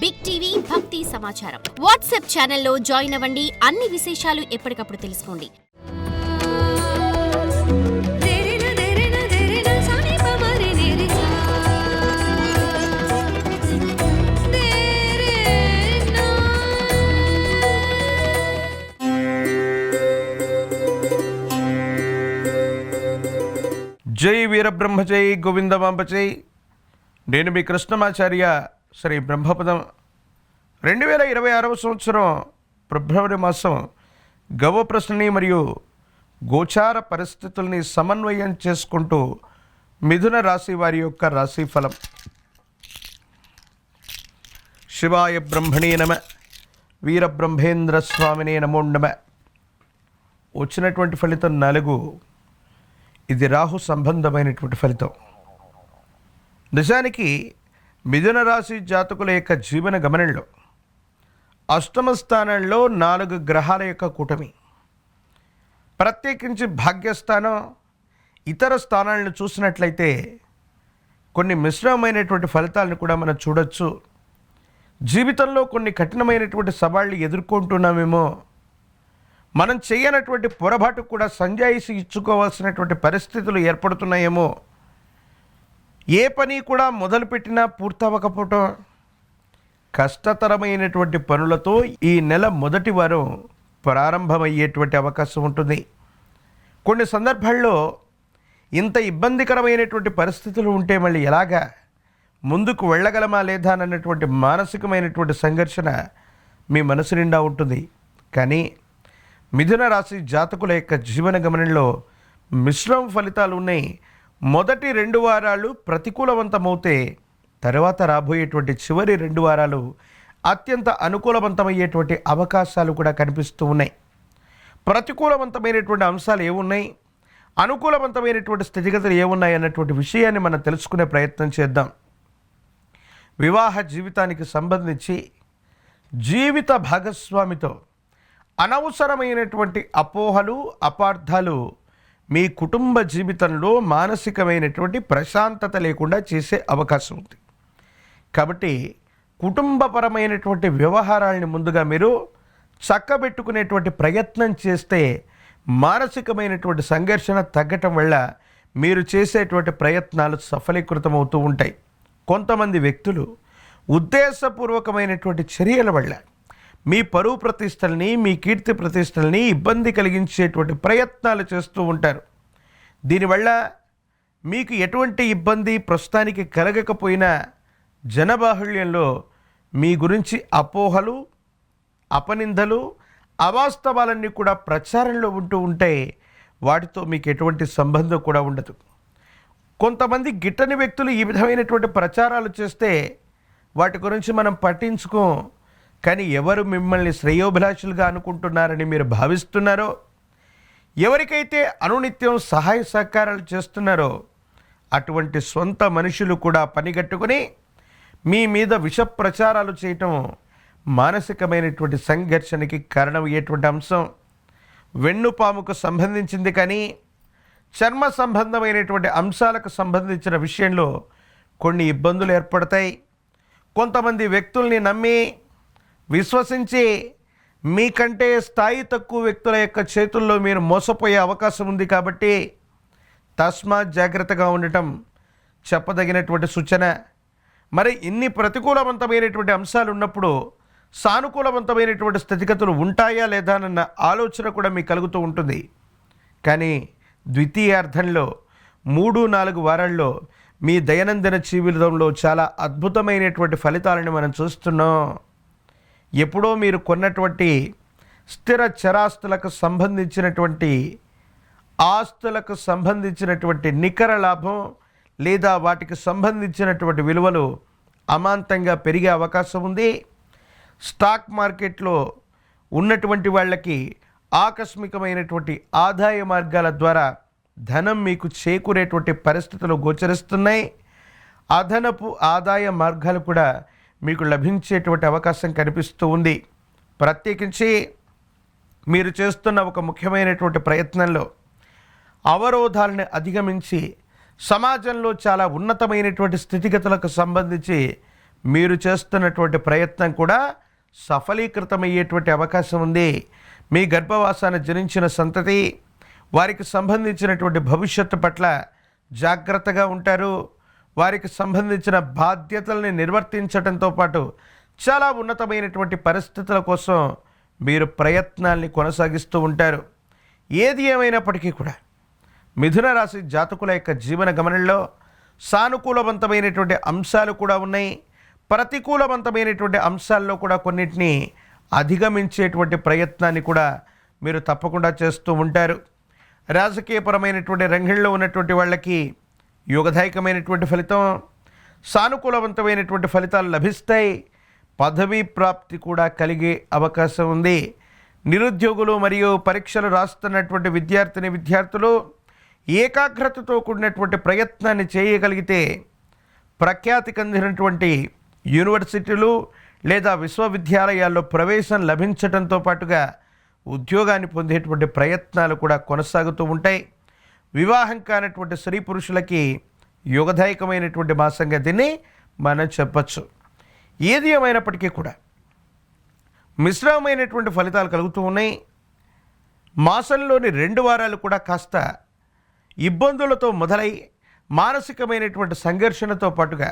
Big TV భక్తి సమాచారం WhatsApp ఛానల్లో జాయిన్ అవ్వండి. అన్ని విశేషాలు ఎప్పటికప్పుడు తెలుసుకోండి. జై వీరబ్రహ్మ జై గోవిందమాంబ జై. నేను మీ కృష్ణమాచార్య. శ్రీ బ్రహ్మపదం 2026 సంవత్సరం ఫిబ్రవరి మాసం గవ ప్రశ్నని మరియు గోచార పరిస్థితుల్ని సమన్వయం చేసుకుంటూ మిథున రాశి వారి యొక్క రాశి ఫలం. శివాయ బ్రహ్మణే నమ, వీరబ్రహ్మేంద్ర స్వామినే నమో నమ. వచ్చినటువంటి ఫలితం 4. ఇది రాహు సంబంధమైనటువంటి ఫలితం. నిజానికి మిథున రాశి జాతకుల యొక్క జీవన గమనంలో అష్టమ స్థానంలో 4 గ్రహాల యొక్క కూటమి, ప్రత్యేకించి భాగ్యస్థానం ఇతర స్థానాలను చూసినట్లయితే కొన్ని మిశ్రమమైనటువంటి ఫలితాలను కూడా మనం చూడొచ్చు. జీవితంలో కొన్ని కఠినమైనటువంటి సవాళ్ళు ఎదుర్కొంటున్నామేమో, మనం చేయనటువంటి పొరపాటు కూడా సంజాయిషి ఇచ్చుకోవాల్సినటువంటి పరిస్థితులు ఏర్పడుతున్నాయేమో, ఏ పని కూడా మొదలుపెట్టినా పూర్తవకపోవటం, కష్టతరమైనటువంటి పనులతో ఈ నెల మొదటి వారం ప్రారంభమయ్యేటువంటి అవకాశం ఉంటుంది. కొన్ని సందర్భాల్లో ఇంత ఇబ్బందికరమైనటువంటి పరిస్థితులు ఉంటే మళ్ళీ ఎలాగా ముందుకు వెళ్ళగలమా లేదా అన్నటువంటి మానసికమైనటువంటి సంఘర్షణ మీ మనసు నిండా ఉంటుంది. కానీ మిథున రాశి జాతకుల యొక్క జీవన గమనంలో మిశ్రమ ఫలితాలు ఉన్నాయి. మొదటి 2 వారాలు ప్రతికూలవంతమవుతే తర్వాత రాబోయేటువంటి చివరి 2 వారాలు అత్యంత అనుకూలవంతమయ్యేటువంటి అవకాశాలు కూడా కనిపిస్తూ ఉన్నాయి. ప్రతికూలవంతమైనటువంటి అంశాలు ఏమున్నాయి, అనుకూలవంతమైనటువంటి స్థితిగతులు ఏమున్నాయి అన్నటువంటి విషయాన్ని మనం తెలుసుకునే ప్రయత్నం చేద్దాం. వివాహ జీవితానికి సంబంధించి జీవిత భాగస్వామితో అనవసరమైనటువంటి అపోహలు, అపార్థాలు మీ కుటుంబ జీవితంలో మానసికమైనటువంటి ప్రశాంతత లేకుండా చేసే అవకాశం ఉంది. కాబట్టి కుటుంబపరమైనటువంటి వ్యవహారాలని ముందుగా మీరు చక్కబెట్టుకునేటువంటి ప్రయత్నం చేస్తే మానసికమైనటువంటి సంఘర్షణ తగ్గటం వల్ల మీరు చేసేటువంటి ప్రయత్నాలు సఫలీకృతమవుతూ ఉంటాయి. కొంతమంది వ్యక్తులు ఉద్దేశపూర్వకమైనటువంటి చర్యల వల్ల మీ పరువు ప్రతిష్టల్ని, మీ కీర్తి ప్రతిష్టల్ని ఇబ్బంది కలిగించేటువంటి ప్రయత్నాలు చేస్తూ ఉంటారు. దీనివల్ల మీకు ఎటువంటి ఇబ్బంది ప్రస్తుతానికి కలగకపోయినా జనబాహుళ్యంలో మీ గురించి అపోహలు, అపనిందలు, అవాస్తవాలన్నీ కూడా ప్రచారంలో ఉంటూ ఉంటే వాటితో మీకు ఎటువంటి సంబంధం కూడా ఉండదు. కొంతమంది గిట్టని వ్యక్తులు ఈ విధమైనటువంటి ప్రచారాలు చేస్తే వాటి గురించి మనం పట్టించుకోం. కానీ ఎవరు మిమ్మల్ని శ్రేయోభిలాషులుగా అనుకుంటున్నారని మీరు భావిస్తున్నారో, ఎవరికైతే అనునిత్యం సహాయ సహకారాలు చేస్తున్నారో అటువంటి సొంత మనుషులు కూడా పనిగట్టుకుని మీ మీద విష ప్రచారాలు చేయటం మానసికమైనటువంటి సంఘర్షణకి కారణమయ్యేటువంటి అంశం. వెన్నుపాముకు సంబంధించింది కానీ చర్మ సంబంధమైనటువంటి అంశాలకు సంబంధించిన విషయంలో కొన్ని ఇబ్బందులు ఏర్పడతాయి. కొంతమంది వ్యక్తుల్ని నమ్మి విశ్వసించి మీకంటే స్థాయి తక్కువ వ్యక్తుల యొక్క చేతుల్లో మీరు మోసపోయే అవకాశం ఉంది. కాబట్టి తస్మాత్ జాగ్రత్తగా ఉండటం చెప్పదగినటువంటి సూచన. మరి ఇన్ని ప్రతికూలవంతమైనటువంటి అంశాలు ఉన్నప్పుడు సానుకూలవంతమైనటువంటి స్థితిగతులు ఉంటాయా లేదా అన్న ఆలోచన కూడా మీకు కలుగుతూ ఉంటుంది. కానీ ద్వితీయార్థంలో 3-4 వారాల్లో మీ దైనందిన జీవితంలో చాలా అద్భుతమైనటువంటి ఫలితాలను మనం చూస్తున్నాం. ఎప్పుడో మీరు కొన్నటువంటి స్థిర చరాస్తులకు సంబంధించినటువంటి ఆస్తులకు సంబంధించినటువంటి నికర లాభం లేదా వాటికి సంబంధించినటువంటి విలువలు అమాంతంగా పెరిగే అవకాశం ఉంది. స్టాక్ మార్కెట్లో ఉన్నటువంటి వాళ్ళకి ఆకస్మికమైనటువంటి ఆదాయ మార్గాల ద్వారా ధనం మీకు చేకూరేటువంటి పరిస్థితులు గోచరిస్తున్నాయి. అదనపు ఆదాయ మార్గాలు కూడా మీకు లభించేటువంటి అవకాశం కనిపిస్తూ ఉంది. ప్రత్యేకించి మీరు చేస్తున్న ఒక ముఖ్యమైనటువంటి ప్రయత్నంలో అవరోధాలను అధిగమించి సమాజంలో చాలా ఉన్నతమైనటువంటి స్థితిగతులకు సంబంధించి మీరు చేస్తున్నటువంటి ప్రయత్నం కూడా సఫలీకృతమయ్యేటువంటి అవకాశం ఉంది. మీ గర్భవాసాన్ని జనించిన సంతతి వారికి సంబంధించినటువంటి భవిష్యత్తు పట్ల జాగ్రత్తగా ఉంటారు. వారికి సంబంధించిన బాధ్యతల్ని నిర్వర్తించడంతో పాటు చాలా ఉన్నతమైనటువంటి పరిస్థితుల కోసం మీరు ప్రయత్నాల్ని కొనసాగిస్తూ ఉంటారు. ఏది ఏమైనప్పటికీ కూడా మిథున రాశి జాతకుల యొక్క జీవన గమనంలో సానుకూలవంతమైనటువంటి అంశాలు కూడా ఉన్నాయి. ప్రతికూలవంతమైనటువంటి అంశాల్లో కూడా కొన్నిటిని అధిగమించేటువంటి ప్రయత్నాన్ని కూడా మీరు తప్పకుండా చేస్తూ ఉంటారు. రాజకీయపరమైనటువంటి రంగంలో ఉన్నటువంటి వాళ్ళకి యోగదాయకమైనటువంటి ఫలితం, సానుకూలవంతమైనటువంటి ఫలితాలు లభిస్తాయి. పదవీ ప్రాప్తి కూడా కలిగే అవకాశం ఉంది. నిరుద్యోగులు మరియు పరీక్షలు రాస్తున్నటువంటి విద్యార్థులు ఏకాగ్రతతో కూడినటువంటి ప్రయత్నాన్ని చేయగలిగితే ప్రఖ్యాతి చెందినటువంటి యూనివర్సిటీలు లేదా విశ్వవిద్యాలయాల్లో ప్రవేశం లభించడంతో పాటుగా ఉద్యోగాన్ని పొందేటువంటి ప్రయత్నాలు కూడా కొనసాగుతూ ఉంటాయి. వివాహం కానటువంటి స్త్రీ పురుషులకి యోగదాయకమైనటువంటి మాసంగా దీన్ని మనం చెప్పచ్చు. ఏది ఏమైనప్పటికీ కూడా మిశ్రమమైనటువంటి ఫలితాలు కలుగుతూ ఉన్నాయి. మాసంలోని 2 వారాలు కూడా కాస్త ఇబ్బందులతో మొదలై మానసికమైనటువంటి సంఘర్షణతో పాటుగా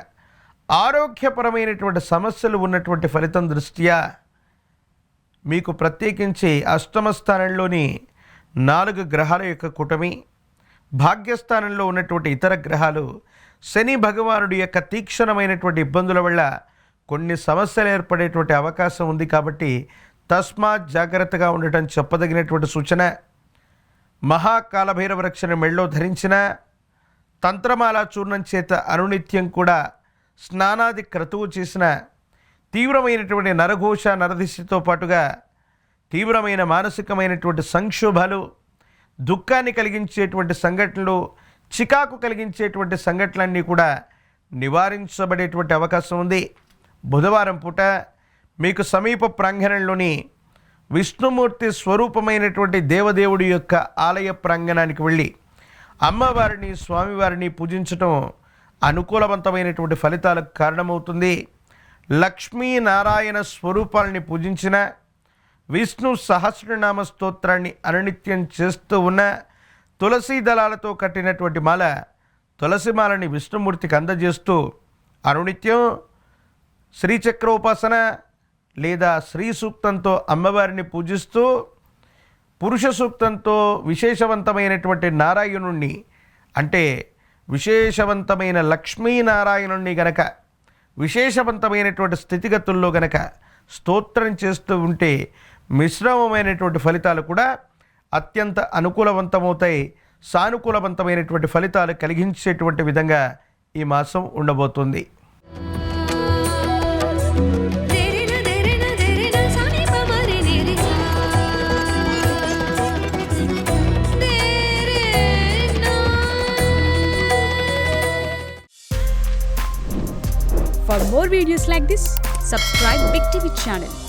ఆరోగ్యపరమైనటువంటి సమస్యలు ఉన్నటువంటి ఫలితం దృష్ట్యా మీకు ప్రత్యేకించి అష్టమ స్థానంలోని 4 గ్రహాల యొక్క కూటమి, భాగ్యస్థానంలో ఉన్నటువంటి ఇతర గ్రహాలు శని భగవానుడి యొక్క తీక్షణమైనటువంటి ఇబ్బందుల వల్ల కొన్ని సమస్యలు ఏర్పడేటువంటి అవకాశం ఉంది. కాబట్టి తస్మాత్ జాగ్రత్తగా ఉండటం చెప్పదగినటువంటి సూచన. మహాకాలభైరవ రక్షణ మెళ్ళో ధరించిన తంత్రమాల చూర్ణం చేత అనునిత్యం కూడా స్నానాది క్రతువు చేసిన తీవ్రమైనటువంటి నరఘోష నరదిశతో పాటుగా తీవ్రమైన మానసికమైనటువంటి సంక్షోభాలు, దుఃఖాన్ని కలిగించేటువంటి సంఘటనలు, చికాకు కలిగించేటువంటి సంఘటనలన్నీ కూడా నివారించబడేటువంటి అవకాశం ఉంది. బుధవారం పూట మీకు సమీప ప్రాంగణంలోని విష్ణుమూర్తి స్వరూపమైనటువంటి దేవదేవుడి యొక్క ఆలయ ప్రాంగణానికి వెళ్ళి అమ్మవారిని స్వామివారిని పూజించటం అనుకూలవంతమైనటువంటి ఫలితాలకు కారణమవుతుంది. లక్ష్మీనారాయణ స్వరూపాలని పూజించిన, విష్ణు సహస్రనామ స్తోత్రాన్ని అనునిత్యం చేస్తూ ఉన్న, తులసీ దళాలతో కట్టినటువంటి మాల తులసిమాలని విష్ణుమూర్తికి అందజేస్తూ అనునిత్యం శ్రీచక్రోపాసన లేదా శ్రీ సూక్తంతో అమ్మవారిని పూజిస్తూ, పురుష సూక్తంతో విశేషవంతమైనటువంటి నారాయణుణ్ణి అంటే విశేషవంతమైన లక్ష్మీనారాయణుణ్ణి గనక విశేషవంతమైనటువంటి స్థితిగతుల్లో గనక స్తోత్రం చేస్తూ ఉంటే మిశ్రమమైనటువంటి ఫలితాలు కూడా అత్యంత అనుకూలవంతమవుతాయి. సానుకూలవంతమైనటువంటి ఫలితాలు కలిగించేటువంటి విధంగా ఈ మాసం ఉండబోతుంది. For more videos like this, subscribe Big TV channel.